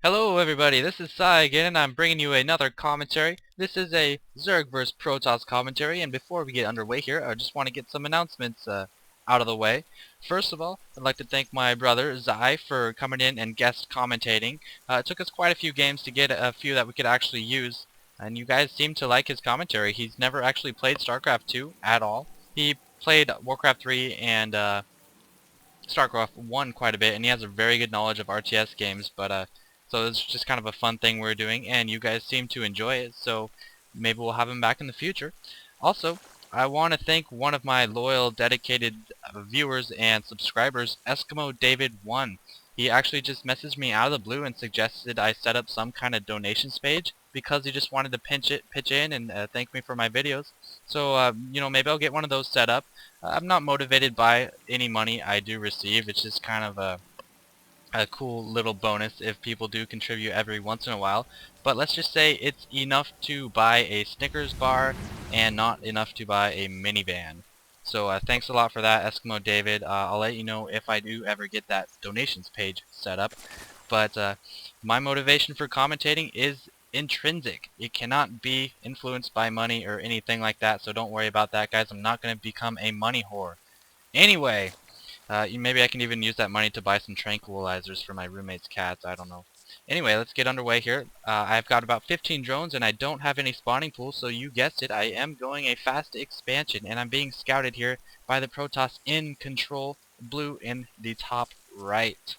Hello everybody, this is Psy again, and I'm bringing you another commentary. This is a Zerg vs Protoss commentary, and before we get underway here, I just want to get some announcements out of the way. First of all, I'd like to thank my brother, Zai, for coming in and guest commentating. It took us quite a few games to get a few that we could actually use, and you guys seem to like his commentary. He's never actually played StarCraft 2 at all. He played Warcraft 3 and StarCraft 1 quite a bit, and he has a very good knowledge of RTS games, but so it's just kind of a fun thing we're doing, and you guys seem to enjoy it, so maybe we'll have him back in the future. Also, I want to thank one of my loyal, dedicated viewers and subscribers, Eskimo David 1. He actually just messaged me out of the blue and suggested I set up some kind of donations page because he just wanted to pitch in and thank me for my videos. So, maybe I'll get one of those set up. I'm not motivated by any money I do receive. It's just kind of a cool little bonus if people do contribute every once in a while. But let's just say it's enough to buy a Snickers bar and not enough to buy a minivan. So thanks a lot for that, Eskimo David. I'll let you know if I do ever get that donations page set up. But my motivation for commentating is intrinsic. It cannot be influenced by money or anything like that, so don't worry about that, guys. I'm not going to become a money whore. Anyway, maybe I can even use that money to buy some tranquilizers for my roommate's cats. I don't know. Anyway, let's get underway here. I've got about 15 drones, and I don't have any spawning pools, so you guessed it, I am going a fast expansion, and I'm being scouted here by the Protoss in control, blue in the top right.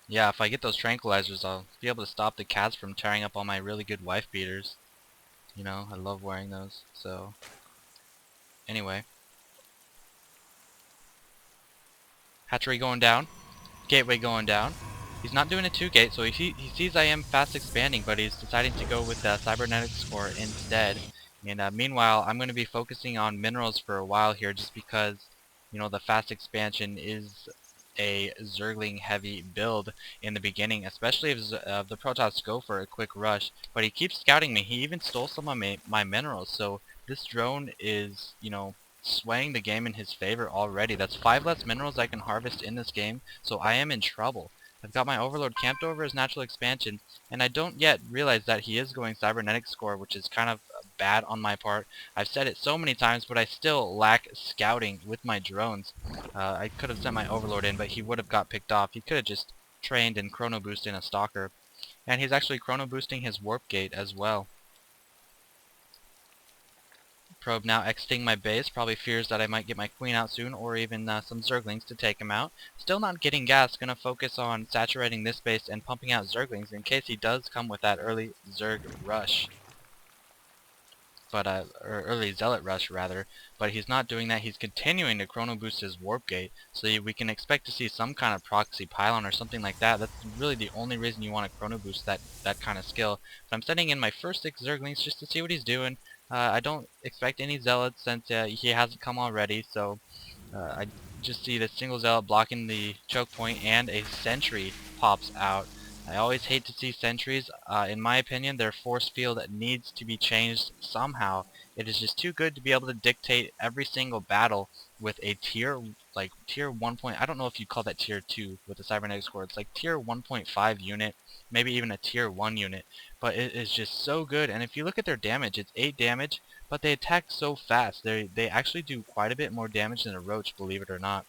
Yeah, if I get those tranquilizers, I'll be able to stop the cats from tearing up all my really good wife beaters. You know, I love wearing those, so... Anyway. Hatchery going down. Gateway going down. He's not doing a 2-gate, so he sees I am fast expanding, but he's deciding to go with the Cybernetics core instead. And meanwhile, I'm going to be focusing on minerals for a while here, just because, you know, the fast expansion is a Zergling heavy build in the beginning, especially if the Protoss go for a quick rush. But he keeps scouting me. He even stole some of my minerals, so this drone is, you know, swaying the game in his favor already. That's 5 less minerals I can harvest in this game, so I am in trouble. I've got my Overlord camped over his natural expansion, and I don't yet realize that he is going cybernetic score, which is kind of bad on my part. I've said it so many times, but I still lack scouting with my drones. I could have sent my Overlord in, but he would have got picked off. He could have just trained and chrono boosted in a stalker. And he's actually chrono boosting his warp gate as well. Probe now exiting my base, probably fears that I might get my queen out soon, or even some Zerglings to take him out. Still not getting gas, gonna focus on saturating this base and pumping out Zerglings in case he does come with that early Zerg rush. But or early Zealot rush rather, but he's not doing that. He's continuing to chrono boost his warp gate, so we can expect to see some kind of proxy pylon or something like that. That's really the only reason you want to chrono boost that kind of skill. But I'm sending in my first 6 Zerglings just to see what he's doing. I don't expect any Zealots since he hasn't come already, so I just see the single Zealot blocking the choke point and a sentry pops out. I always hate to see sentries. In my opinion, their force field needs to be changed somehow. It is just too good to be able to dictate every single battle with a tier 1 point. I don't know if you'd call that tier 2 with the cybernetic score. It's like tier 1.5 unit, maybe even a tier 1 unit. But it is just so good. And if you look at their damage, it's 8 damage, but they attack so fast. They actually do quite a bit more damage than a roach, believe it or not.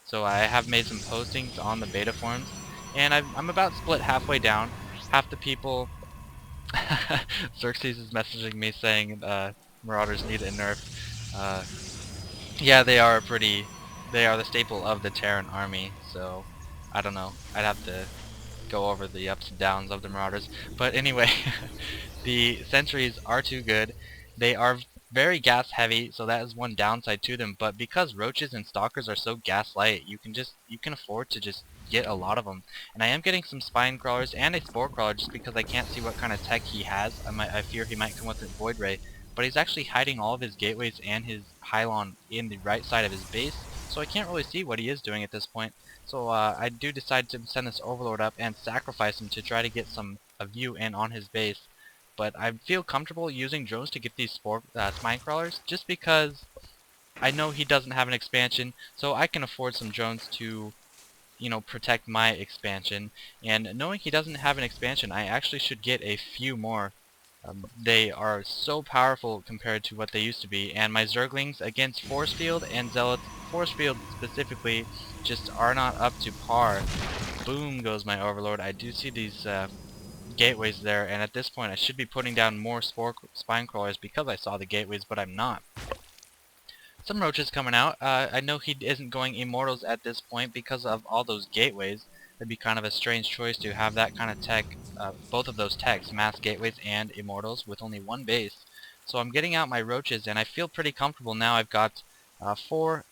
So I have made some postings on the beta forums, and I'm about split halfway down. Half the people... Xerxes is messaging me saying Marauders need a nerf. Yeah, they are the staple of the Terran army, so I don't know. I'd have to go over the ups and downs of the Marauders. But anyway, the sentries are too good. They are very gas heavy, so that is one downside to them. But because roaches and stalkers are so gas light, you can afford to just get a lot of them. And I am getting some spine crawlers and a spore crawler just because I can't see what kind of tech he has. I fear he might come with a void ray, but he's actually hiding all of his gateways and his pylon in the right side of his base, so I can't really see what he is doing at this point. So I do decide to send this Overlord up and sacrifice him to try to get a view in on his base. But I feel comfortable using drones to get these spine crawlers just because I know he doesn't have an expansion, so I can afford some drones to, protect my expansion. And knowing he doesn't have an expansion, I actually should get a few more. They are so powerful compared to what they used to be, and my Zerglings against Force Field and Zealots, Force Field specifically, just are not up to par. Boom goes my Overlord. I do see these gateways there, and at this point I should be putting down more spine crawlers because I saw the gateways, but I'm not. Some roaches coming out. I know he isn't going immortals at this point because of all those gateways. It'd be kind of a strange choice to have that kind of tech, both of those techs, mass gateways and immortals, with only one base. So I'm getting out my roaches, and I feel pretty comfortable now. I've got four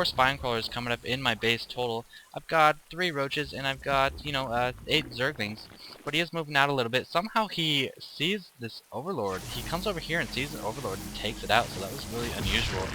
spine crawlers coming up in my base total. I've got 3 roaches, and I've got 8 zerglings. But he is moving out a little bit. Somehow he sees this overlord. He comes over here and sees an overlord and takes it out. So that was really unusual.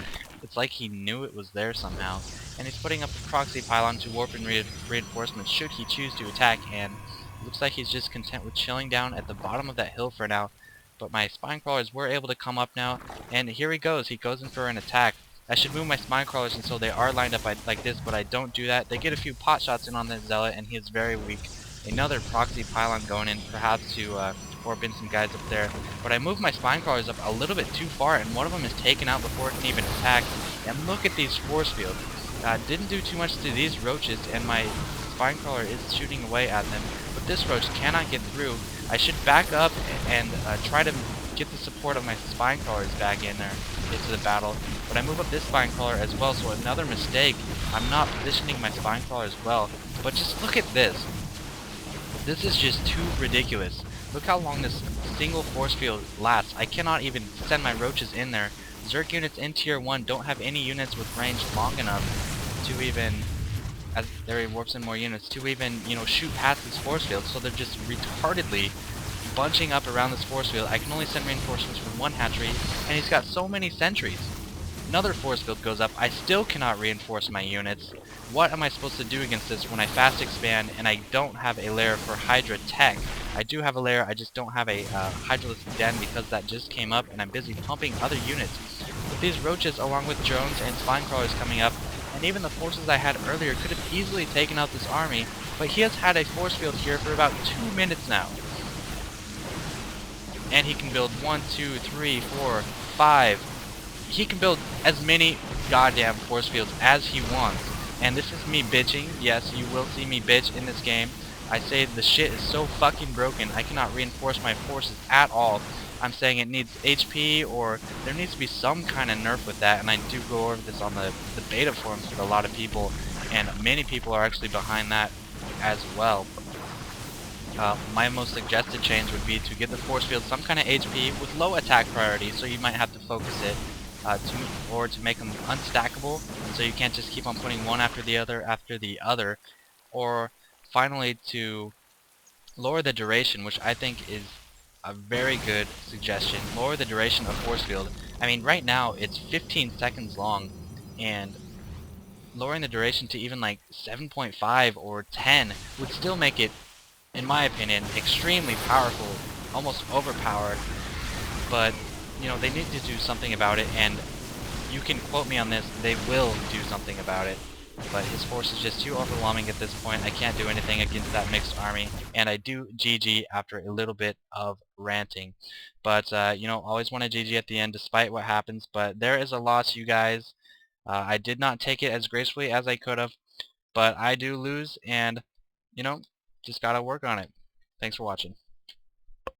It's like he knew it was there somehow. And he's putting up a proxy pylon to warp and reinforcements should he choose to attack. And it looks like he's just content with chilling down at the bottom of that hill for now. But my spine crawlers were able to come up now. And here he goes. He goes in for an attack. I should move my spine crawlers until they are lined up like this, but I don't do that. They get a few pot shots in on the zealot, and he is very weak. Another proxy pylon going in, perhaps to warp in some guys up there. But I moved my spine crawlers up a little bit too far, and one of them is taken out before it can even attack. And look at these force fields. Didn't do too much to these roaches, and my spine crawler is shooting away at them. But this roach cannot get through. I should back up and try to get the support of my spine crawlers back in there into the battle. But I move up this spine crawler as well, so another mistake. I'm not positioning my spine crawler as well. But just look at this. This is just too ridiculous. Look how long this single force field lasts. I cannot even send my roaches in there. Zerg units in tier 1 don't have any units with range long enough to even, as there he warps in more units, to even, shoot past this force field. So they're just retardedly bunching up around this force field. I can only send reinforcements from one hatchery, and he's got so many sentries. Another force field goes up. I still cannot reinforce my units. What am I supposed to do against this when I fast expand and I don't have a lair for Hydra Tech? I do have a lair, I just don't have a Hydralisk Den because that just came up and I'm busy pumping other units. With these roaches along with drones and spine crawlers coming up, and even the forces I had earlier could have easily taken out this army, but he has had a force field here for about 2 minutes now. And he can build 1, 2, 3, 4, 5. He can build as many goddamn force fields as he wants. And this is me bitching. Yes, you will see me bitch in this game. I say the shit is so fucking broken, I cannot reinforce my forces at all. I'm saying it needs HP, or there needs to be some kind of nerf with that, and I do go over this on the beta forums with a lot of people, and many people are actually behind that as well. My most suggested change would be to give the force field some kind of HP with low attack priority, so you might have to focus it, or to make them unstackable, so you can't just keep on putting one after the other, or finally to lower the duration, which I think is a very good suggestion. Lower the duration of force field. I mean, right now it's 15 seconds long, and lowering the duration to even like 7.5 or 10 would still make it, in my opinion, extremely powerful, almost overpowered. But they need to do something about it, and you can quote me on this, they will do something about it. But his force is just too overwhelming at this point. I can't do anything against that mixed army, and I do GG after a little bit of ranting. But always want to GG at the end despite what happens. But there is a loss, you guys. I did not take it as gracefully as I could have, but I do lose, and just gotta work on it. Thanks for watching.